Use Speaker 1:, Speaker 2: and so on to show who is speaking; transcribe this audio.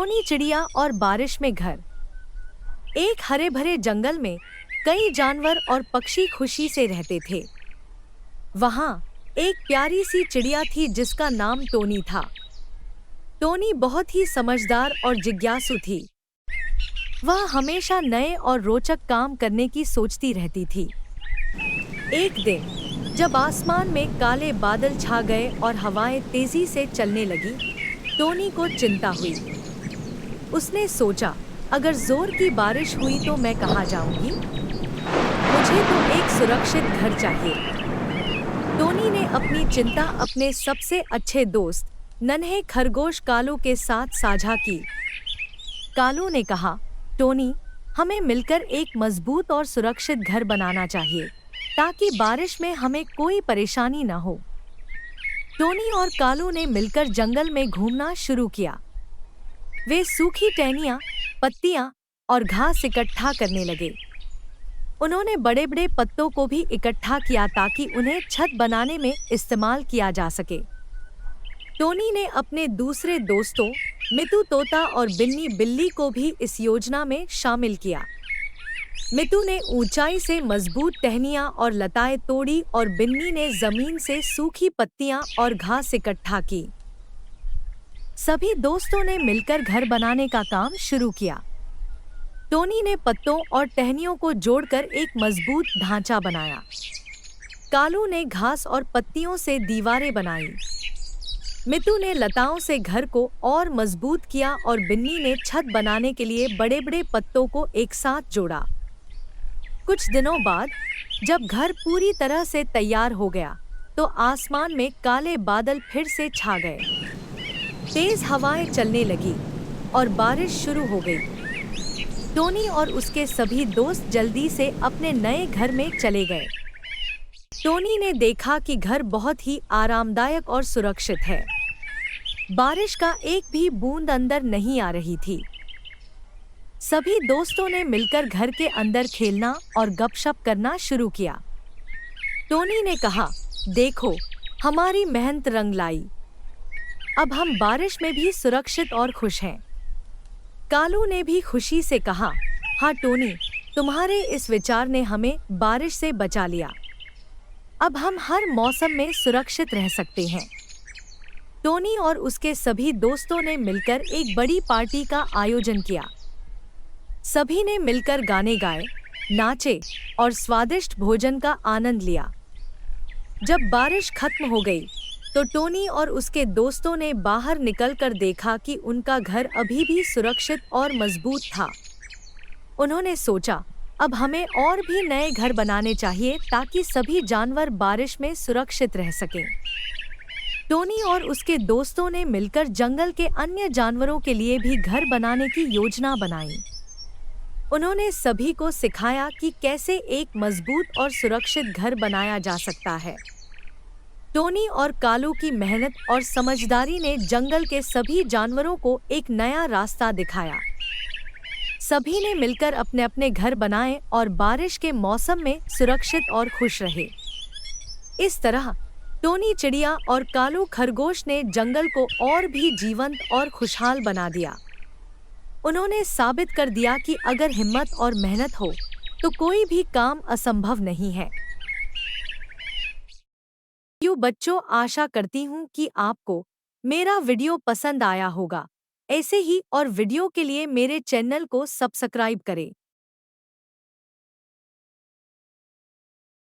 Speaker 1: Tony चिड़िया और बारिश में घर। एक हरे भरे जंगल में कई जानवर और पक्षी खुशी से रहते थे। वहां एक प्यारी सी चिड़िया थी जिसका नाम टोनी था। टोनी बहुत ही समझदार और जिज्ञासु थी। वह हमेशा नए और रोचक काम करने की सोचती रहती थी। एक दिन जब आसमान में काले बादल छा गए और हवाएं तेजी से चलने लगी, टोनी को चिंता हुई। उसने सोचा, अगर जोर की बारिश हुई तो मैं कहाँ जाऊंगी? मुझे तो एक सुरक्षित घर चाहिए। टोनी ने अपनी चिंता अपने सबसे अच्छे दोस्त नन्हे खरगोश कालू के साथ साझा की। कालू ने कहा, टोनी, हमें मिलकर एक मजबूत और सुरक्षित घर बनाना चाहिए ताकि बारिश में हमें कोई परेशानी न हो। टोनी और कालू ने मिलकर जंगल में घूमना शुरू किया। वे सूखी टहनियाँ, पत्तियाँ और घास इकट्ठा करने लगे। उन्होंने बड़े बड़े पत्तों को भी इकट्ठा किया ताकि उन्हें छत बनाने में इस्तेमाल किया जा सके। टोनी ने अपने दूसरे दोस्तों मितू तोता और बिन्नी बिल्ली को भी इस योजना में शामिल किया। मितू ने ऊंचाई से मजबूत टहनियाँ और लताएं तोड़ी और बिन्नी ने जमीन से सूखी पत्तियां और घास इकट्ठा की। सभी दोस्तों ने मिलकर घर बनाने का काम शुरू किया। टोनी ने पत्तों और टहनियों को जोड़कर एक मजबूत ढांचा बनाया। कालू ने घास और पत्तियों से दीवारें बनाई। मितू ने लताओं से घर को और मजबूत किया और बिन्नी ने छत बनाने के लिए बड़े बड़े पत्तों को एक साथ जोड़ा। कुछ दिनों बाद जब घर पूरी तरह से तैयार हो गया तो आसमान में काले बादल फिर से छा गए। तेज हवाएं चलने लगी और बारिश शुरू हो गई। टोनी और उसके सभी दोस्त जल्दी से अपने नए घर में चले गए। टोनी ने देखा कि घर बहुत ही आरामदायक और सुरक्षित है। बारिश का एक भी बूंद अंदर नहीं आ रही थी। सभी दोस्तों ने मिलकर घर के अंदर खेलना और गपशप करना शुरू किया। टोनी ने कहा, देखो, हमारी मेहनत रंग लाई। अब हम बारिश में भी सुरक्षित और खुश हैं। कालू ने भी खुशी से कहा, हाँ टोनी, तुम्हारे इस विचार ने हमें बारिश से बचा लिया। अब हम हर मौसम में सुरक्षित रह सकते हैं। टोनी और उसके सभी दोस्तों ने मिलकर एक बड़ी पार्टी का आयोजन किया। सभी ने मिलकर गाने गाए, नाचे और स्वादिष्ट भोजन का आनंद लिया। जब बारिश खत्म हो गई तो टोनी और उसके दोस्तों ने बाहर निकलकर देखा कि उनका घर अभी भी सुरक्षित और मजबूत था। उन्होंने सोचा, अब हमें और भी नए घर बनाने चाहिए ताकि सभी जानवर बारिश में सुरक्षित रह सकें। टोनी और उसके दोस्तों ने मिलकर जंगल के अन्य जानवरों के लिए भी घर बनाने की योजना बनाई। उन्होंने सभी को सिखाया कि कैसे एक मजबूत और सुरक्षित घर बनाया जा सकता है। टोनी और कालू की मेहनत और समझदारी ने जंगल के सभी जानवरों को एक नया रास्ता दिखाया। सभी ने मिलकर अपने अपने घर बनाए और बारिश के मौसम में सुरक्षित और खुश रहे। इस तरह टोनी चिड़िया और कालू खरगोश ने जंगल को और भी जीवंत और खुशहाल बना दिया। उन्होंने साबित कर दिया कि अगर हिम्मत और मेहनत हो तो कोई भी काम असंभव नहीं है। बच्चों, आशा करती हूँ कि आपको मेरा वीडियो पसंद आया होगा। ऐसे ही और वीडियो के लिए मेरे चैनल को सब्सक्राइब करें।